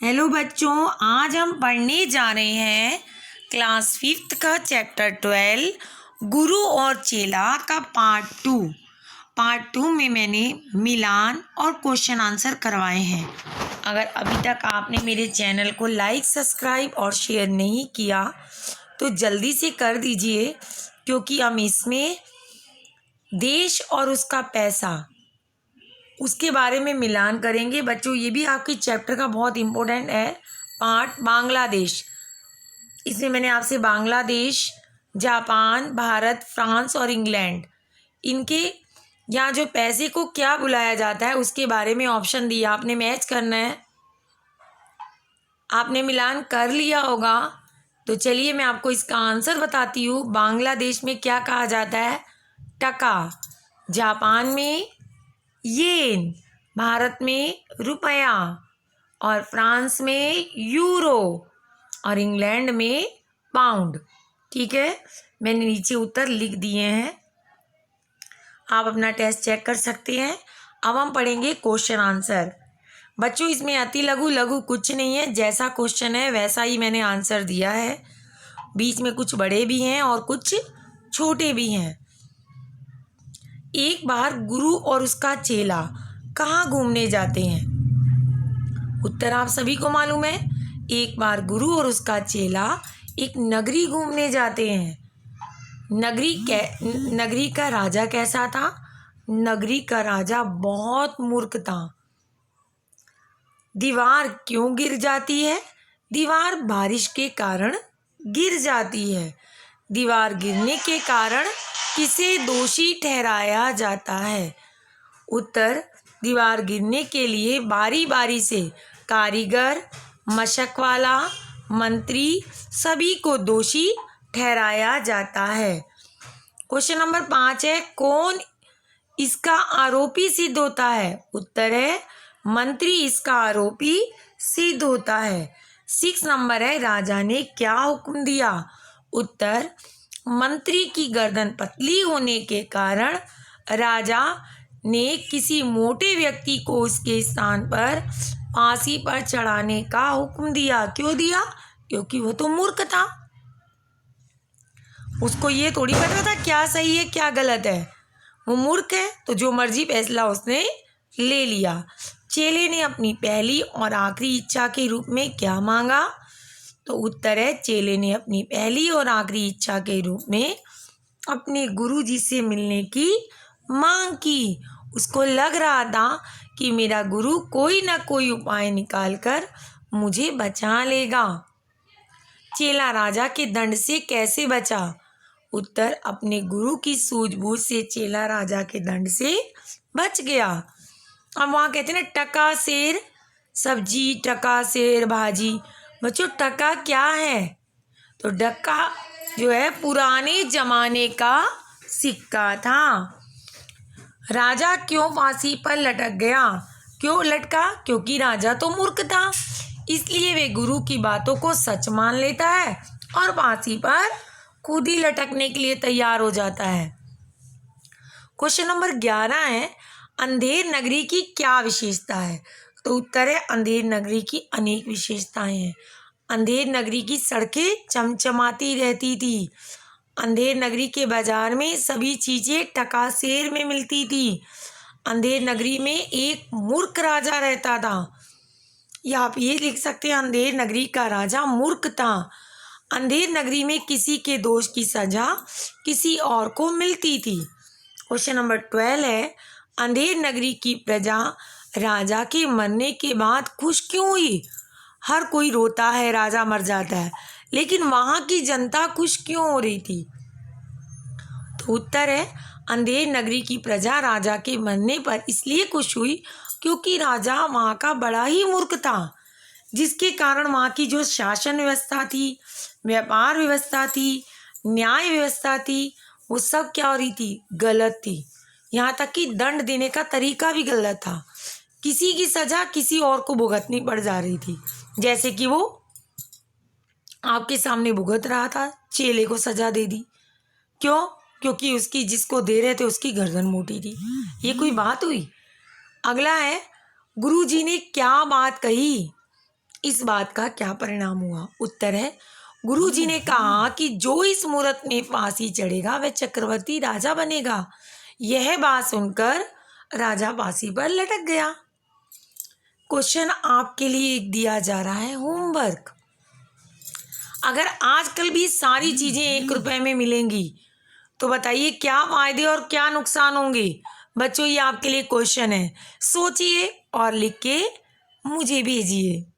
Hello बच्चों, आज हम पढ़ने जा रहे हैं क्लास 5th का चैप्टर 12 गुरु और चेला का पार्ट 2 में मैंने मिलान और क्वेश्चन आंसर करवाए हैं। अगर अभी तक आपने मेरे चैनल को लाइक, सब्सक्राइब और शेयर नहीं किया तो जल्दी से कर दीजिए, क्योंकि हम इसमें देश और उसका पैसा उसके बारे में मिलान करेंगे। बच्चों, ये भी आपके चैप्टर का बहुत इम्पोर्टेंट है पार्ट बांग्लादेश। इसमें मैंने आपसे बांग्लादेश, जापान, भारत, फ्रांस और इंग्लैंड, इनके यहाँ जो पैसे को क्या बुलाया जाता है उसके बारे में ऑप्शन दिया। आपने मैच करना है। आपने मिलान कर लिया होगा, तो चलिए मैं आपको इसका आंसर बताती हूँ। बांग्लादेश में क्या कहा जाता है? टका। जापान में येन, भारत में रुपया, और फ्रांस में यूरो, और इंग्लैंड में पाउंड। ठीक है, मैंने नीचे उत्तर लिख दिए हैं, आप अपना टेस्ट चेक कर सकते हैं। अब हम पढ़ेंगे क्वेश्चन आंसर। बच्चों, इसमें अति लघु लघु कुछ नहीं है, जैसा क्वेश्चन है वैसा ही मैंने आंसर दिया है। बीच में कुछ बड़े भी हैं और कुछ छोटे भी हैं। एक बार गुरु और उसका चेला कहाँ घूमने जाते हैं? उत्तर आप सभी को मालूम है। एक बार गुरु और उसका चेला एक नगरी घूमने जाते हैं। नगरी का राजा कैसा था? नगरी का राजा बहुत मूर्ख था। दीवार क्यों गिर जाती है? दीवार बारिश के कारण गिर जाती है। दीवार गिरने के कारण किसे दोषी ठहराया जाता है? उत्तर, दीवार गिरने के लिए बारी बारी से कारीगर, मशक वाला, मंत्री सभी को दोषी ठहराया जाता है। क्वेश्चन नंबर 5 है, कौन इसका आरोपी सिद्ध होता है? उत्तर है मंत्री इसका आरोपी सिद्ध होता है। 6 नंबर है, राजा ने क्या हुक्म दिया? उत्तर, मंत्री की गर्दन पतली होने के कारण राजा ने किसी मोटे व्यक्ति को उसके स्थान पर फांसी पर चढ़ाने का हुक्म दिया। क्यों दिया? क्योंकि वो तो मूर्ख था, उसको ये थोड़ी पता था क्या सही है क्या गलत है। वो मूर्ख है तो जो मर्जी फैसला उसने ले लिया। चेले ने अपनी पहली और आखिरी इच्छा के रूप में क्या मांगा? तो उत्तर है, चेले ने अपनी पहली और आखिरी इच्छा के रूप में अपने गुरु जी से मिलने की मांग की। उसको लग रहा था कि मेरा गुरु कोई ना कोई उपाय निकालकर मुझे बचा लेगा। चेला राजा के दंड से कैसे बचा? उत्तर, अपने गुरु की सूझबूझ से चेला राजा के दंड से बच गया। अब वहाँ कहते हैं ना, टका सेर सब्जी, टका सेर भाजी। बच्चों, टका क्या है? तो टका जो है पुराने जमाने का सिक्का था। राजा क्यों फांसी पर लटक गया? क्यों लटका? क्योंकि राजा तो मूर्ख था, इसलिए वे गुरु की बातों को सच मान लेता है और फांसी पर खुद ही लटकने के लिए तैयार हो जाता है। क्वेश्चन नंबर 11 है, अंधेर नगरी की क्या विशेषता है? तो उत्तर है, अंधेर नगरी की अनेक विशेषताएं हैं। अंधेर नगरी की सड़कें चमचमाती रहती थी। अंधेर नगरी के बाजार में सभी चीजें टका सेर में मिलती थी। अंधेर नगरी में एक मूर्ख राजा रहता था, या आप ये लिख सकते हैं, अंधेर नगरी का राजा मूर्ख था। अंधेर नगरी में किसी के दोष की सजा किसी और को मिलती थी। क्वेश्चन नंबर 12 है, अंधेर नगरी की प्रजा राजा के मरने के बाद खुश क्यों हुई? हर कोई रोता है, राजा मर जाता है, लेकिन वहाँ की जनता खुश क्यों हो रही थी? तो उत्तर है, अंधेर नगरी की प्रजा राजा के मरने पर इसलिए खुश हुई क्योंकि राजा वहाँ का बड़ा ही मूर्ख था, जिसके कारण वहाँ की जो शासन व्यवस्था थी, व्यापार व्यवस्था थी, न्याय व्यवस्था थी, वो सब क्या हो रही थी? गलत थी। यहाँ तक कि दंड देने का तरीका भी गलत था। किसी की सजा किसी और को भुगतनी पड़ जा रही थी, जैसे कि वो आपके सामने भुगत रहा था, चेले को सजा दे दी। क्यों? क्योंकि उसकी जिसको दे रहे थे उसकी गर्दन मोटी थी। ये कोई बात हुई? अगला है, गुरुजी ने क्या बात कही? इस बात का क्या परिणाम हुआ? उत्तर है, गुरुजी ने कहा कि जो इस मुहूर्त में फांसी चढ़ेगा वह चक्रवर्ती राजा बनेगा। यह बात सुनकर राजा फांसी पर लटक गया। क्वेश्चन आपके लिए एक दिया जा रहा है, होमवर्क। अगर आजकल भी सारी चीजें 1 रुपए में मिलेंगी तो बताइए क्या फायदे और क्या नुकसान होंगे? बच्चों, ये आपके लिए क्वेश्चन है, सोचिए और लिख के मुझे भेजिए।